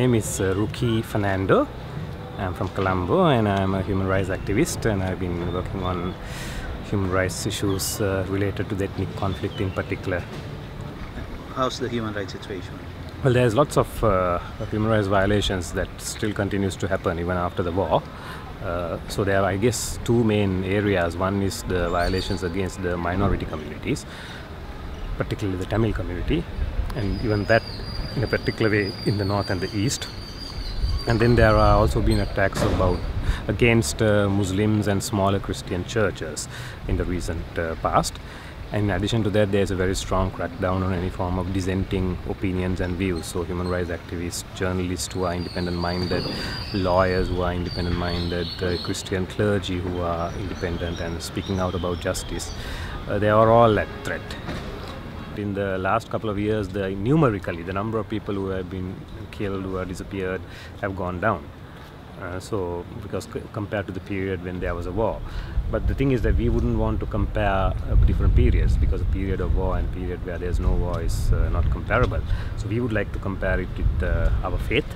name is Ruki Fernando. I'm from Colombo and I'm a human rights activist, and I've been working on human rights issues related to the ethnic conflict in particular. How's the human rights situation? Well, there's lots of human rights violations that still continues to happen even after the war. So there are, I guess, two main areas. One is the violations against the minority communities, particularly the Tamil community, and even that in a particular way in the north and the east. And then there are also been attacks against Muslims and smaller Christian churches in the recent past. And in addition to that, there is a very strong crackdown on any form of dissenting opinions and views. So human rights activists, journalists who are independent-minded, lawyers who are independent-minded, Christian clergy who are independent and speaking out about justice, they are all at threat. In the last couple of years, numerically, the number of people who have been killed, who have disappeared, have gone down. Because compared to the period when there was a war. But the thing is that we wouldn't want to compare different periods, because a period of war and period where there's no war is not comparable. So we would like to compare it with our faith,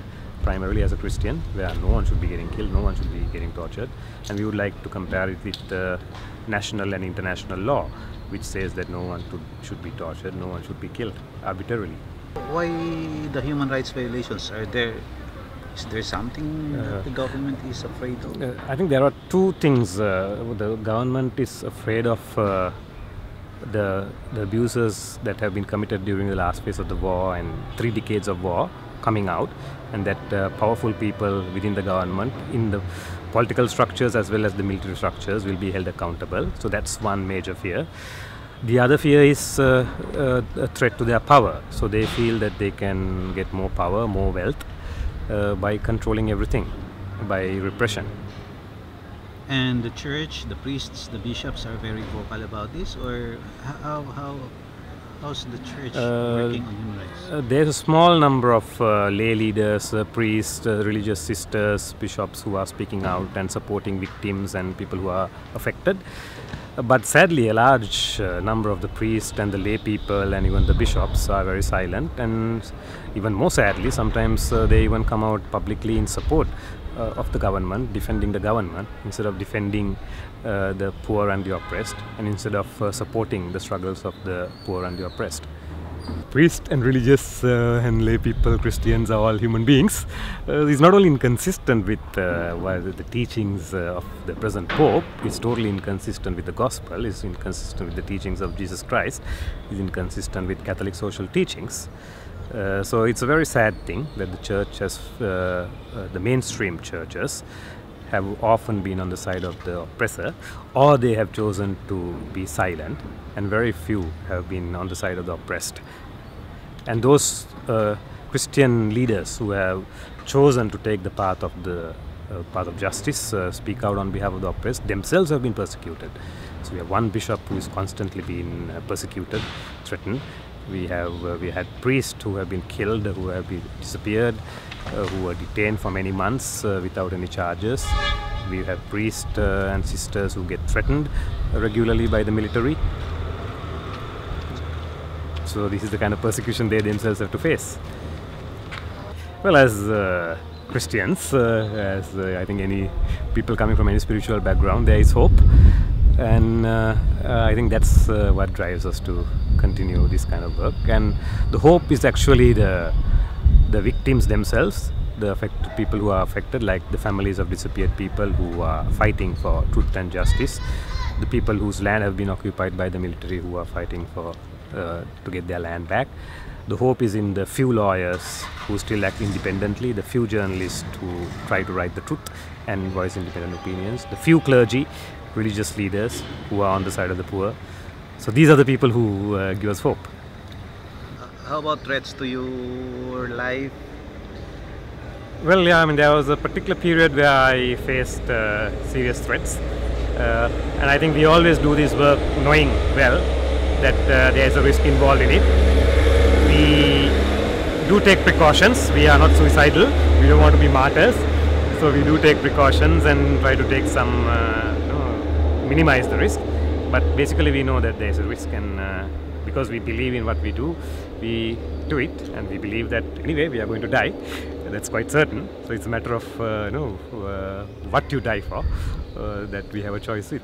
primarily as a Christian, where no one should be getting killed, no one should be getting tortured. And we would like to compare it with national and international law, which says that no one should be tortured, no one should be killed arbitrarily. Why the human rights violations? Is there something that the government is afraid of? I think there are two things. The government is afraid of the abuses that have been committed during the last phase of the war and 3 decades of war coming out, and that powerful people within the government, in the political structures as well as the military structures, will be held accountable. So that's one major fear. The other fear is a threat to their power. So they feel that they can get more power, more wealth, by controlling everything, by repression. And the church, the priests, the bishops are very vocal about this, or how's the church working on human rights? There's a small number of lay leaders, priests, religious sisters, bishops who are speaking out and supporting victims and people who are affected. But sadly, a large number of the priests and the lay people and even the bishops are very silent, and even more sadly, sometimes they even come out publicly in support of the government, defending the government, instead of defending the poor and the oppressed, and instead of supporting the struggles of the poor and the oppressed. Priests and religious and lay people, Christians, are all human beings. It's not only inconsistent with the teachings of the present Pope, it's totally inconsistent with the Gospel, it's inconsistent with the teachings of Jesus Christ, it's inconsistent with Catholic social teachings. So it's a very sad thing that the church has, the mainstream churches, have often been on the side of the oppressor, or they have chosen to be silent, and very few have been on the side of the oppressed. And those Christian leaders who have chosen to take the path of justice, speak out on behalf of the oppressed, themselves have been persecuted. So we have one bishop who is constantly being persecuted, threatened. We had priests who have been killed, who have been disappeared, who were detained for many months without any charges. We have priests and sisters who get threatened regularly by the military. So this is the kind of persecution they themselves have to face. Well, as Christians, as I think any people coming from any spiritual background, there is hope. And I think that's what drives us to continue this kind of work. And the hope is actually the victims themselves, the people who are affected, like the families of disappeared people who are fighting for truth and justice, the people whose land have been occupied by the military who are fighting to get their land back. The hope is in the few lawyers who still act independently, the few journalists who try to write the truth and voice independent opinions, the few clergy, religious leaders who are on the side of the poor. So these are the people who give us hope. How about threats to your life? Well, yeah, I mean, there was a particular period where I faced serious threats. And I think we always do this work knowing well that there is a risk involved in it. We do take precautions. We are not suicidal. We don't want to be martyrs. So we do take precautions and try to take some, minimize the risk. But basically we know that there is a risk, and because we believe in what we do it, and we believe that anyway we are going to die. That's quite certain. So it's a matter of what you die for that we have a choice with.